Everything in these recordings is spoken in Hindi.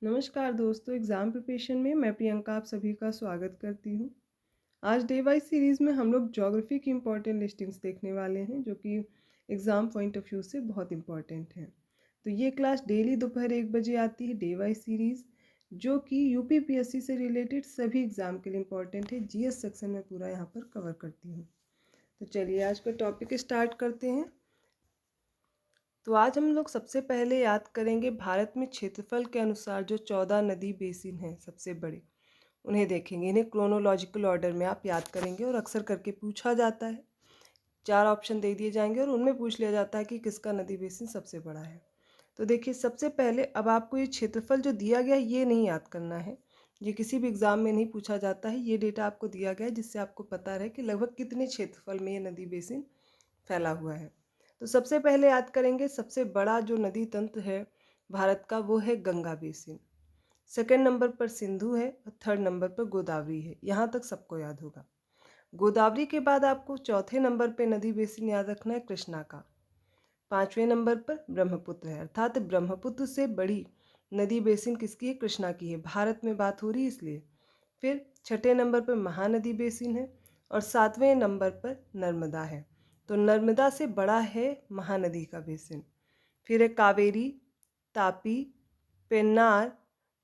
नमस्कार दोस्तों, एग्ज़ाम प्रिपरेशन में मैं प्रियंका आप सभी का स्वागत करती हूँ। आज डे वाइज सीरीज़ में हम लोग ज्योग्राफी की इम्पोर्टेंट लिस्टिंग्स देखने वाले हैं, जो कि एग्ज़ाम पॉइंट ऑफ व्यू से बहुत इम्पॉर्टेंट हैं। तो ये क्लास डेली दोपहर 1 बजे आती है, डे वाइज सीरीज़, जो कि यूपीपीएससी से रिलेटेड सभी एग्ज़ाम के लिए इम्पॉर्टेंट है। जीएस सेक्शन में पूरा यहाँ पर कवर करती हूँ। तो चलिए आज का टॉपिक स्टार्ट करते हैं। तो आज हम लोग सबसे पहले याद करेंगे भारत में क्षेत्रफल के अनुसार जो 14 नदी बेसिन हैं सबसे बड़े, उन्हें देखेंगे। इन्हें क्रोनोलॉजिकल ऑर्डर में आप याद करेंगे और अक्सर करके पूछा जाता है। 4 ऑप्शन दे दिए जाएंगे और उनमें पूछ लिया जाता है कि किसका नदी बेसिन सबसे बड़ा है। तो देखिए, सबसे पहले अब आपको ये क्षेत्रफल जो दिया गया है ये नहीं याद करना है। ये किसी भी एग्ज़ाम में नहीं पूछा जाता है। ये डेटा आपको दिया गया है जिससे आपको पता रहे कि लगभग कितने क्षेत्रफल में ये नदी बेसिन फैला हुआ है। तो सबसे पहले याद करेंगे, सबसे बड़ा जो नदी तंत्र है भारत का वो है गंगा बेसिन। सेकंड नंबर पर सिंधु है और थर्ड नंबर पर गोदावरी है। यहाँ तक सबको याद होगा। गोदावरी के बाद आपको चौथे नंबर पे नदी बेसिन याद रखना है कृष्णा का। पांचवें नंबर पर ब्रह्मपुत्र है, अर्थात ब्रह्मपुत्र से बड़ी नदी बेसिन किसकी है? कृष्णा की है। भारत में बात हो रही है इसलिए। फिर छठे नंबर पर महानदी बेसिन है और सातवें नंबर पर नर्मदा है। तो नर्मदा से बड़ा है महानदी का बेसिन। फिर है कावेरी, तापी, पेन्नार,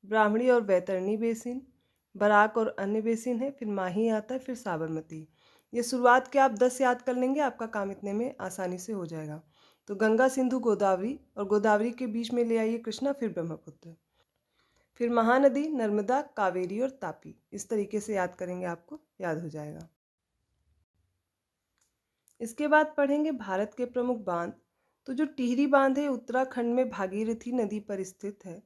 ब्राह्मणी और वैतरणी बेसिन, बराक और अन्य बेसिन है। फिर माही आता है, फिर साबरमती। ये शुरुआत के आप 10 याद कर लेंगे, आपका काम इतने में आसानी से हो जाएगा। तो गंगा, सिंधु, गोदावरी और गोदावरी के बीच में ले आइए कृष्णा, फिर ब्रह्मपुत्र, फिर महानदी, नर्मदा, कावेरी और तापी। इस तरीके से याद करेंगे, आपको याद हो जाएगा। इसके बाद पढ़ेंगे भारत के प्रमुख बांध। तो जो टिहरी बांध है उत्तराखंड में भागीरथी नदी पर स्थित है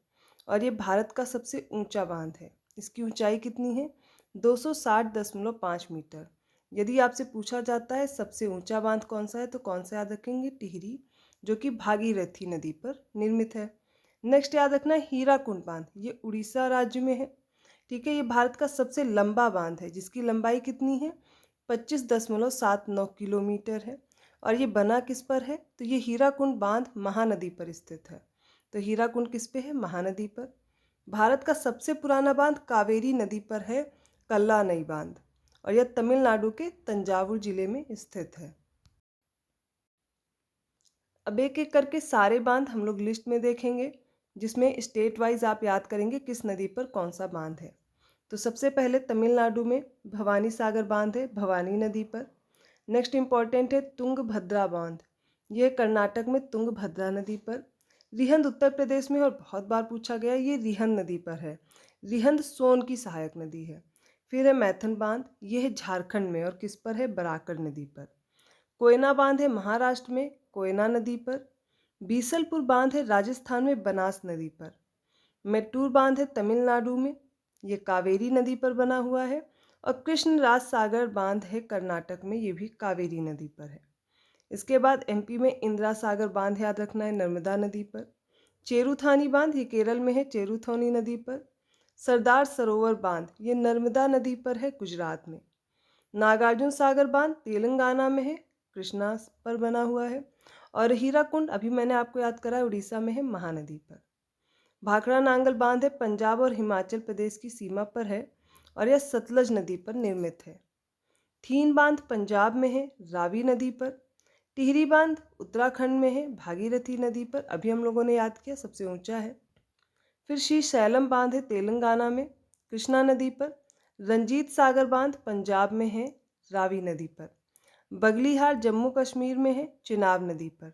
और ये भारत का सबसे ऊंचा बांध है। इसकी ऊंचाई कितनी है? 260.5 मीटर। यदि आपसे पूछा जाता है सबसे ऊंचा बांध कौन सा है तो कौन सा याद रखेंगे? टिहरी, जो कि भागीरथी नदी पर निर्मित है। नेक्स्ट याद रखना है हीराकुंड बांध। ये उड़ीसा राज्य में है। ठीक है, ये भारत का सबसे लंबा बांध है जिसकी लंबाई कितनी है? 25.79 किलोमीटर है। और ये बना किस पर है? तो ये हीराकुंड बांध महानदी पर स्थित है। तो हीराकुंड किस पे है? महानदी पर। भारत का सबसे पुराना बांध कावेरी नदी पर है, कल्लानई बांध, और यह तमिलनाडु के तंजावुर जिले में स्थित है। अब एक एक करके सारे बांध हम लोग लिस्ट में देखेंगे, जिसमें स्टेट वाइज आप याद करेंगे किस नदी पर कौन सा बांध है। तो सबसे पहले तमिलनाडु में भवानी सागर बांध है, भवानी नदी पर। नेक्स्ट इम्पॉर्टेंट है तुंगभद्रा बांध। यह कर्नाटक में तुंगभद्रा नदी पर। रिहंद उत्तर प्रदेश में और बहुत बार पूछा गया, ये रिहंद नदी पर है। रिहंद सोन की सहायक नदी है। फिर है मैथन बांध, यह है झारखंड में और किस पर है? बराकर नदी पर। कोयना बांध है महाराष्ट्र में, कोयना नदी पर। बीसलपुर बांध है राजस्थान में, बनास नदी पर। मेट्टूर बांध है तमिलनाडु में, ये कावेरी नदी पर बना हुआ है। और कृष्णराज सागर बांध है कर्नाटक में, ये भी कावेरी नदी पर है। इसके बाद एमपी में इंदिरा सागर बांध याद रखना है, नर्मदा नदी पर। चेरुथानी बांध ये केरल में है, चेरुथानी नदी पर। सरदार सरोवर बांध ये नर्मदा नदी पर है, गुजरात में। नागार्जुन सागर बांध तेलंगाना में है, कृष्णा पर बना हुआ है। और हीराकुंड अभी मैंने आपको याद कराया, उड़ीसा में है, महानदी पर। भाखड़ा नांगल बांध है पंजाब और हिमाचल प्रदेश की सीमा पर है और यह सतलज नदी पर निर्मित है। थीन बांध पंजाब में है, रावी नदी पर। टिहरी बांध उत्तराखंड में है, भागीरथी नदी पर, अभी हम लोगों ने याद किया, सबसे ऊंचा है। फिर श्री शैलम बांध है तेलंगाना में, कृष्णा नदी पर। रंजीत सागर बांध पंजाब में है, रावी नदी पर। बगलीहार जम्मू कश्मीर में है, चिनाब नदी पर।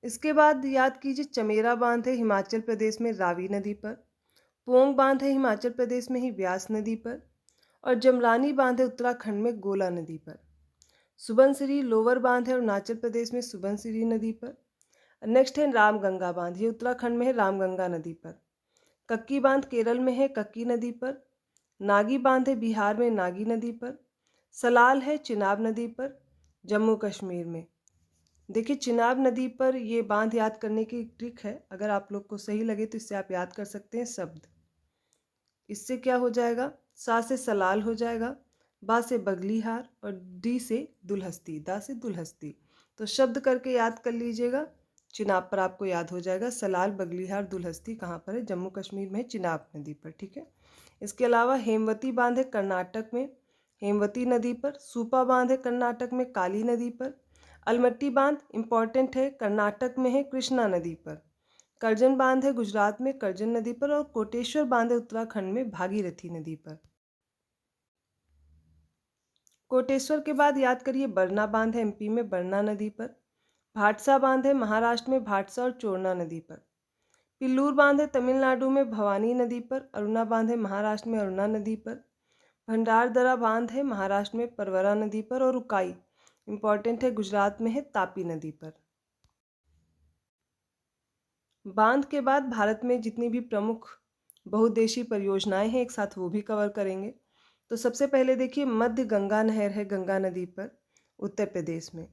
इसके बाद याद कीजिए चमेरा बांध है हिमाचल प्रदेश में, रावी नदी पर। पोंग बांध है हिमाचल प्रदेश में ही, व्यास नदी पर। और जमरानी बांध है उत्तराखंड में, गोला नदी पर। सुबनसिरी लोअर बांध है अरुणाचल प्रदेश में, सुबनसिरी नदी पर। नेक्स्ट है रामगंगा बांध, ये उत्तराखंड में है, रामगंगा नदी पर। कक्की बांध केरल में है, कक्की नदी पर। नागी बांध है बिहार में, नागी नदी पर। सलाल है चिनाब नदी पर, जम्मू कश्मीर में। देखिए चिनाब नदी पर ये बांध याद करने की ट्रिक है, अगर आप लोग को सही लगे तो इससे आप याद कर सकते हैं शब्द। इससे क्या हो जाएगा? सा से सलाल हो जाएगा, बा से बगलीहार और डी से दुल्हस्ती, दा से दुल्हस्ती। तो शब्द करके याद कर लीजिएगा, चिनाब पर आपको याद हो जाएगा। सलाल, बगलीहार, दुलहस्ती कहाँ पर है? जम्मू कश्मीर में चिनाब नदी पर, ठीक है। इसके अलावा हेमवती बांध है कर्नाटक में, हेमवती नदी पर। सूपा बांध है कर्नाटक में, काली नदी पर। अलमट्टी बांध इम्पॉर्टेंट है, कर्नाटक में है, कृष्णा नदी पर। करजन बांध है गुजरात में, करजन नदी पर। और कोटेश्वर बांध है उत्तराखंड में, भागीरथी नदी पर। कोटेश्वर के बाद याद करिए बरना बांध है एमपी में, बरना नदी पर। भाटसा बांध है महाराष्ट्र में, भाटसा और चोरना नदी पर। पिल्लूर बांध है तमिलनाडु में, भवानी नदी पर। अरुणा बांध है महाराष्ट्र में, अरुणा नदी पर। भंडारदरा बांध है महाराष्ट्र में, परवरा नदी पर। और उकाई इम्पॉर्टेंट है, गुजरात में है, तापी नदी पर। बांध के बाद भारत में जितनी भी प्रमुख बहुउद्देशीय परियोजनाएं हैं एक साथ वो भी कवर करेंगे। तो सबसे पहले देखिए मध्य गंगा नहर है गंगा नदी पर, उत्तर प्रदेश में।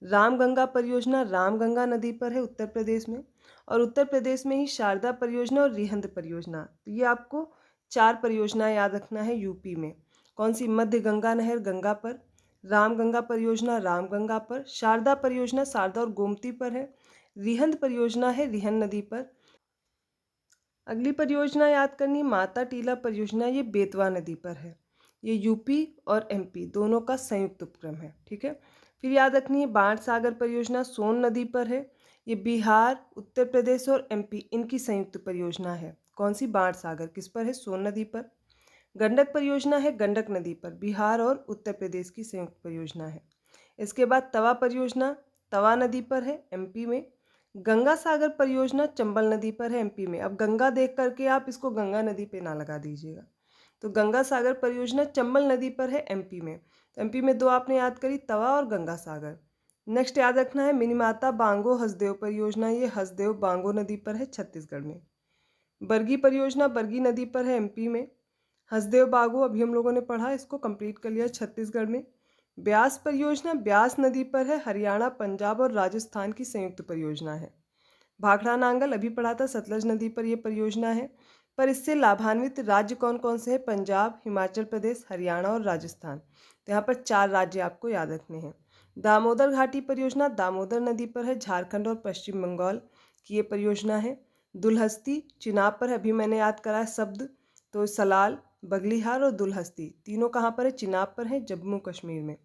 राम गंगा परियोजना राम गंगा नदी पर है, उत्तर प्रदेश में। और उत्तर प्रदेश में ही शारदा परियोजना और रिहंद परियोजना। तो ये आपको 4 परियोजनाएं याद रखना है यूपी में। कौन सी? मध्य गंगा नहर गंगा पर, राम गंगा परियोजना राम गंगा पर, शारदा परियोजना शारदा और गोमती पर है, रिहंद परियोजना है रिहंद नदी पर। अगली परियोजना याद करनी माता टीला परियोजना, ये बेतवा नदी पर है। ये यूपी और एमपी दोनों का संयुक्त उपक्रम है, ठीक है। फिर याद रखनी है बाण सागर परियोजना सोन नदी पर है। ये बिहार, उत्तर प्रदेश और एमपी इनकी संयुक्त परियोजना है। कौन सी? बाण सागर। किस पर है? सोन नदी पर। गंडक परियोजना है गंडक नदी पर, बिहार और उत्तर प्रदेश की संयुक्त परियोजना है। इसके बाद तवा परियोजना तवा नदी पर है, एमपी में। गंगा सागर परियोजना चंबल नदी पर है, एमपी में। अब गंगा देख करके आप इसको गंगा नदी पे ना लगा दीजिएगा। तो गंगा सागर परियोजना चंबल नदी पर है, एमपी में। तो एमपी में 2 आपने याद करी, तवा और गंगा सागर। नेक्स्ट याद रखना है मिनीमाता बांगो हसदेव परियोजना, ये हसदेव बांगो नदी पर है, छत्तीसगढ़ में। बरगी परियोजना बरगी नदी पर है, एमपी में। हसदेव बागो अभी हम लोगों ने पढ़ा, इसको कंप्लीट कर लिया, छत्तीसगढ़ में। ब्यास परियोजना ब्यास नदी पर है, हरियाणा, पंजाब और राजस्थान की संयुक्त परियोजना है। भाखड़ा नांगल अभी पढ़ा था, सतलज नदी पर यह परियोजना है। पर इससे लाभान्वित राज्य कौन कौन से हैं? पंजाब, हिमाचल प्रदेश, हरियाणा और राजस्थान। तो यहाँ पर 4 राज्य आपको याद रखने हैं। दामोदर घाटी परियोजना दामोदर नदी पर है, झारखंड और पश्चिम बंगाल की ये परियोजना है। दुलहस्ती चिनाब पर है, अभी मैंने याद करा शब्द। तो सलाल, बगलीहार और दुलहस्ती तीनों कहाँ पर है? चिनाब पर है, जम्मू कश्मीर में।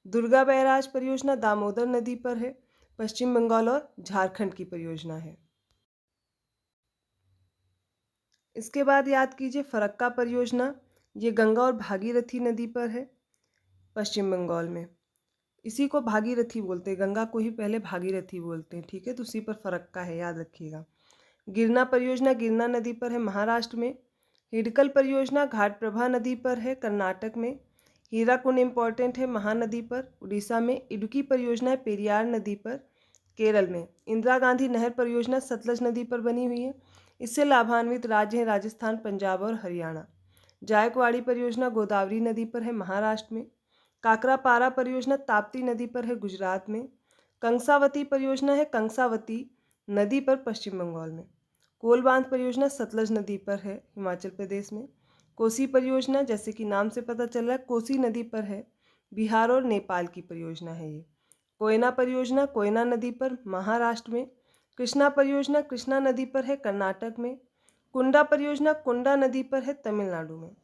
दुर्गा बैराज परियोजना दामोदर नदी पर है, पश्चिम बंगाल और झारखंड की परियोजना है। इसके बाद याद कीजिए फरक्का परियोजना, ये गंगा और भागीरथी नदी पर है, पश्चिम बंगाल में। इसी को भागीरथी बोलते हैं, गंगा को ही पहले भागीरथी बोलते हैं, ठीक है। तो उसी पर फरक्का है, याद रखिएगा। गिरना परियोजना गिरना नदी पर है, महाराष्ट्र में। हिडकल परियोजना घाटप्रभा नदी पर है, कर्नाटक में। हीराकुंड इम्पॉर्टेंट है, महानदी पर, उड़ीसा में। इडुकी परियोजना है पेरियार नदी पर, केरल में। इंदिरा गांधी नहर परियोजना सतलज नदी पर बनी हुई है, इससे लाभान्वित राज्य हैं राजस्थान, पंजाब और हरियाणा। जायकवाड़ी परियोजना गोदावरी नदी पर है, महाराष्ट्र में। काकरापारा परियोजना ताप्ती नदी पर है, गुजरात में। कंसावती परियोजना है कंसावती नदी पर, पश्चिम बंगाल में। कोल बांध परियोजना सतलज नदी पर है, हिमाचल प्रदेश में। कोसी परियोजना जैसे कि नाम से पता चल रहा है कोसी नदी पर है, बिहार और नेपाल की परियोजना है ये। कोयना परियोजना कोयना नदी पर, महाराष्ट्र में। कृष्णा परियोजना कृष्णा नदी पर है, कर्नाटक में। कुंडा परियोजना कुंडा नदी पर है, तमिलनाडु में।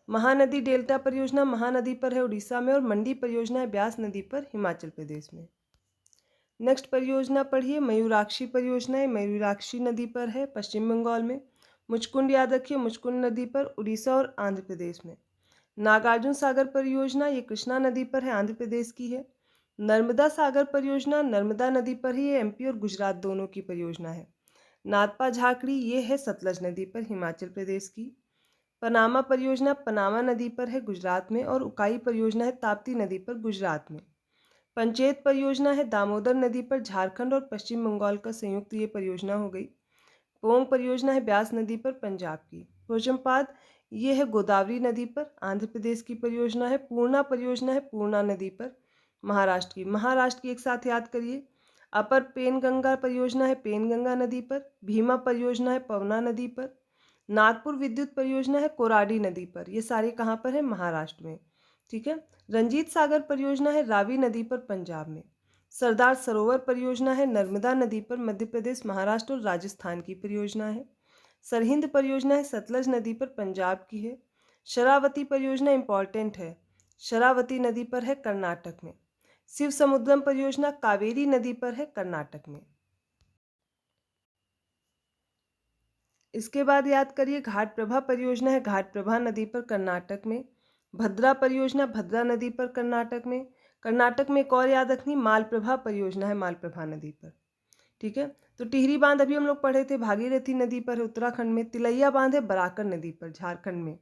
महानदी डेल्टा परियोजना महानदी पर है, उड़ीसा में। और मंडी परियोजना है ब्यास नदी पर, हिमाचल प्रदेश में। नेक्स्ट परियोजना पढ़िए मयूराक्षी परियोजना है, मयूराक्षी नदी पर है, पश्चिम बंगाल में। मुचकुंड याद रखिए, मुचकुंड नदी पर, उड़ीसा और आंध्र प्रदेश में। नागार्जुन सागर परियोजना ये कृष्णा नदी पर है, आंध्र प्रदेश की है। नर्मदा सागर परियोजना नर्मदा नदी पर ही, ये एमपी और गुजरात दोनों की परियोजना है। नाथपा झाकड़ी ये है सतलज नदी पर, हिमाचल प्रदेश की। पनामा परियोजना पनामा नदी पर है, गुजरात में। और उकाई परियोजना है ताप्ती नदी पर, गुजरात में। पंचेत परियोजना है दामोदर नदी पर, झारखंड और पश्चिम बंगाल का संयुक्त ये परियोजना हो गई। पोंग परियोजना है ब्यास नदी पर, पंजाब की। पोचमपाद ये है गोदावरी नदी पर, आंध्र प्रदेश की परियोजना है। पूर्णा परियोजना है पूर्णा नदी पर, महाराष्ट्र की। महाराष्ट्र की एक साथ याद करिए। अपर पेनगंगा परियोजना है पेनगंगा नदी पर। भीमा परियोजना है पवना नदी पर। नागपुर विद्युत परियोजना है कोराडी नदी पर। ये सारे कहाँ पर है? महाराष्ट्र में, ठीक है। रंजीत सागर परियोजना है रावी नदी पर, पंजाब में। सरदार सरोवर परियोजना है नर्मदा नदी पर मध्य प्रदेश, महाराष्ट्र और राजस्थान की परियोजना है। सरहिंद परियोजना है सतलज नदी पर पंजाब की है। शरावती परियोजना इंपॉर्टेंट है, शरावती नदी पर है कर्नाटक में। शिव समुद्रम परियोजना कावेरी नदी पर है कर्नाटक में। इसके बाद याद करिए घाट प्रभा परियोजना है घाट प्रभा नदी पर कर्नाटक में। भद्रा परियोजना भद्रा नदी पर कर्नाटक में। कर्नाटक में एक और याद रखनी मालप्रभा परियोजना है मालप्रभा नदी पर। ठीक है, तो टिहरी बांध अभी हम लोग पढ़े थे भागीरथी नदी पर है उत्तराखंड में। तिलैया बांध है बराकर नदी पर झारखंड में।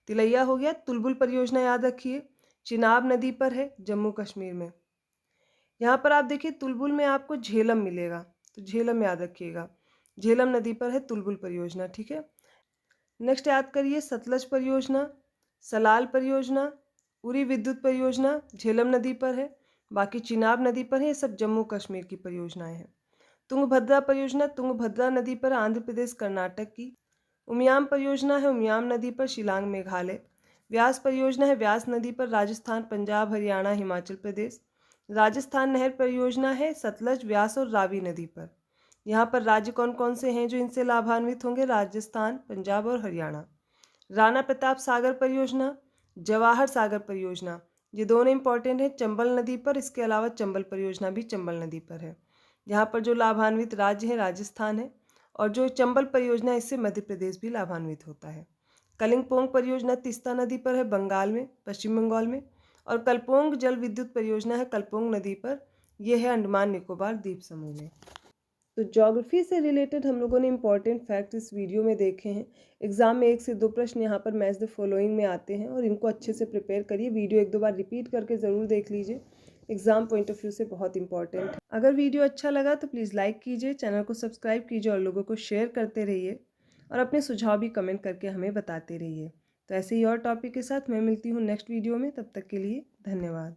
तिलैया हो गया। तुलबुल परियोजना याद रखिए चिनाब नदी पर है जम्मू कश्मीर में। यहाँ पर आप देखिए तुलबुल में आपको झेलम मिलेगा, तो झेलम याद रखिएगा, झेलम नदी पर है तुलबुल परियोजना। ठीक है, नेक्स्ट याद करिए सतलज परियोजना, सलाल परियोजना, उरी विद्युत परियोजना झेलम नदी पर है, बाकी चिनाब नदी पर है। ये सब जम्मू कश्मीर की परियोजनाएं हैं। तुंगभद्रा परियोजना तुंगभद्रा नदी पर आंध्र प्रदेश कर्नाटक की। उमियाम परियोजना है उमियाम नदी पर शिलांग मेघालय। व्यास परियोजना है व्यास नदी पर राजस्थान पंजाब हरियाणा हिमाचल प्रदेश। राजस्थान नहर परियोजना है सतलज व्यास और रावी नदी पर। यहाँ पर राज्य कौन कौन से हैं जो इनसे लाभान्वित होंगे? राजस्थान पंजाब और हरियाणा। राणा प्रताप सागर परियोजना जवाहर सागर परियोजना, ये दोनों इंपॉर्टेंट हैं चंबल नदी पर। इसके अलावा चंबल परियोजना भी चंबल नदी पर है। यहाँ पर जो लाभान्वित राज्य है राजस्थान है, और जो चंबल परियोजना इससे मध्य प्रदेश भी लाभान्वित होता है। कलिंगपोंग परियोजना तीस्ता नदी पर है बंगाल में, पश्चिम बंगाल में। और कलपोंग जल विद्युत परियोजना है कलपोंग नदी पर, यह है अंडमान निकोबार द्वीप समूह में। तो ज्योग्राफी से रिलेटेड हम लोगों ने इंपॉर्टेंट फैक्ट इस वीडियो में देखे हैं। एग्जाम में 1 से 2 प्रश्न यहाँ पर मैच द फॉलोइंग में आते हैं और इनको अच्छे से प्रिपेयर करिए। वीडियो 1-2 बार रिपीट करके ज़रूर देख लीजिए, एग्जाम पॉइंट ऑफ व्यू से बहुत इंपॉर्टेंट है। अगर वीडियो अच्छा लगा तो प्लीज़ लाइक कीजिए, चैनल को सब्सक्राइब कीजिए और लोगों को शेयर करते रहिए, और अपने सुझाव भी कमेंट करके हमें बताते रहिए। तो ऐसे ही और टॉपिक के साथ मैं मिलती हूँ नेक्स्ट वीडियो में, तब तक के लिए धन्यवाद।